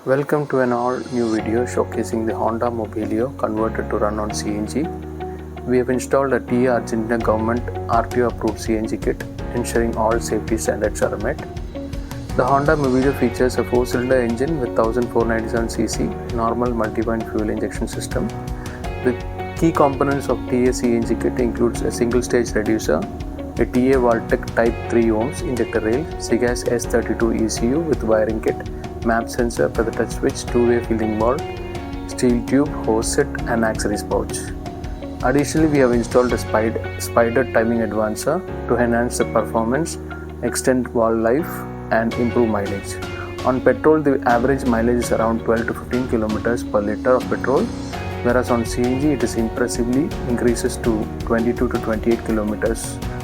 Welcome to an all new video showcasing the Honda Mobilio converted to run on CNG. We have installed a TA Argentina government RTO approved CNG kit, ensuring all safety standards are met. The Honda Mobilio features a 4-cylinder engine with 1497cc normal multi-point fuel injection system. The key components of TA CNG kit includes a single-stage reducer, a TA Voltec Type 3 ohms injector rail, SIGAS S32 ECU with wiring kit, map sensor, feather touch switch, two-way filling valve, steel tube, hose set and accessories pouch. Additionally, we have installed a spider timing advancer to enhance the performance, extend valve life and improve mileage. On petrol, the average mileage is around 12 to 15 km per liter of petrol, whereas on CNG it is impressively increases to 22 to 28 km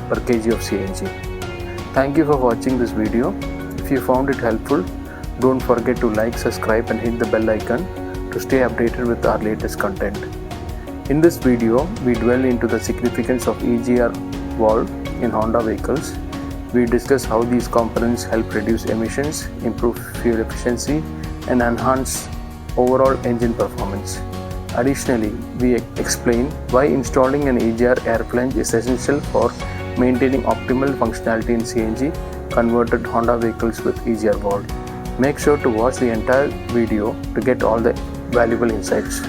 per kg of CNG. Thank you for watching this video. If you found it helpful, don't forget to like, subscribe and hit the bell icon to stay updated with our latest content. In this video, we dwell into the significance of EGR valve in Honda vehicles. We discuss how these components help reduce emissions, improve fuel efficiency and enhance overall engine performance. Additionally, we explain why installing an EGR air flange is essential for maintaining optimal functionality in CNG converted Honda vehicles with EGR valve. Make sure to watch the entire video to get all the valuable insights.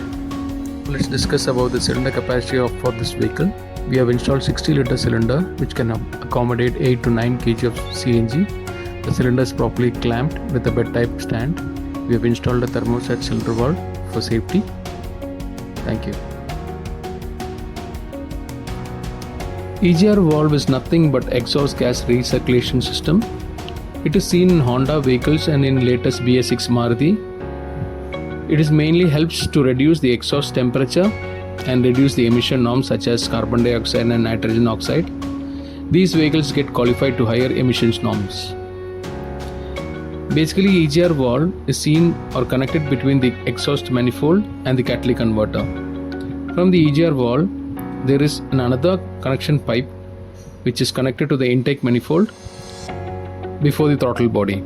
Let's discuss about the cylinder capacity for this vehicle. We have installed 60-liter cylinder which can accommodate 8 to 9 kg of CNG. The cylinder is properly clamped with a bed type stand. We have installed a thermostat cylinder valve for safety. Thank you. EGR valve is nothing but exhaust gas recirculation system. It is seen in Honda vehicles and in latest BS6 Maruti. It is mainly helps to reduce the exhaust temperature and reduce the emission norms such as carbon dioxide and nitrogen oxide. These vehicles get qualified to higher emissions norms. Basically, EGR valve is seen or connected between the exhaust manifold and the catalytic converter. From the EGR valve, there is another connection pipe which is connected to the intake manifold before the throttle body.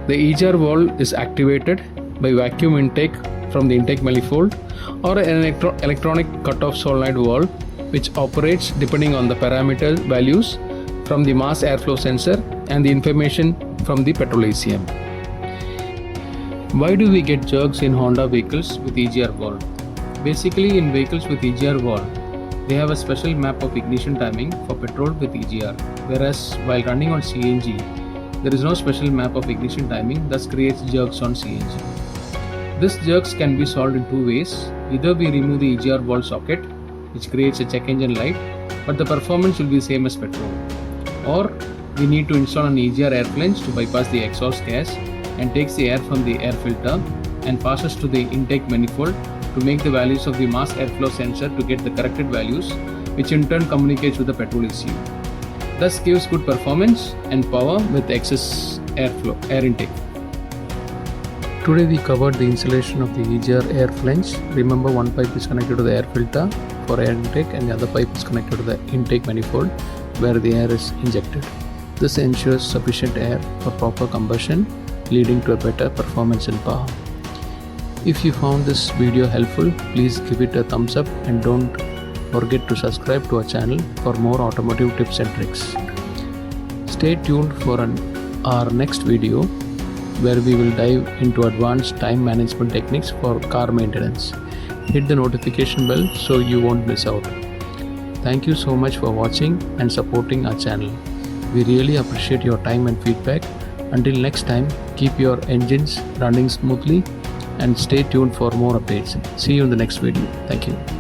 The EGR valve is activated by vacuum intake from the intake manifold or an electronic cutoff solenoid valve which operates depending on the parameter values from the mass airflow sensor and the information from the petrol ACM. Why do we get jerks in Honda vehicles with EGR valve? Basically, in vehicles with EGR valve, they have a special map of ignition timing for petrol with EGR, whereas while running on CNG, there is no special map of ignition timing, thus creates jerks on CNG. These jerks can be solved in two ways. Either we remove the EGR valve socket, which creates a check engine light, but the performance will be same as petrol. Or we need to install an EGR air flange to bypass the exhaust gas and takes the air from the air filter and passes to the intake manifold to make the values of the mass airflow sensor to get the corrected values, which in turn communicates with the petrol ECU. Thus gives good performance and power with excess air intake. Today we covered the installation of the EGR air flange. Remember, one pipe is connected to the air filter for air intake and the other pipe is connected to the intake manifold where the air is injected. This ensures sufficient air for proper combustion, leading to a better performance and power. If you found this video helpful, please give it a thumbs up and don't forget to subscribe to our channel for more automotive tips and tricks. Stay tuned for our next video where we will dive into advanced time management techniques for car maintenance. Hit the notification bell so you won't miss out. Thank you so much for watching and supporting our channel. We really appreciate your time and feedback. Until next time, keep your engines running smoothly and stay tuned for more updates. See you in the next video. Thank you.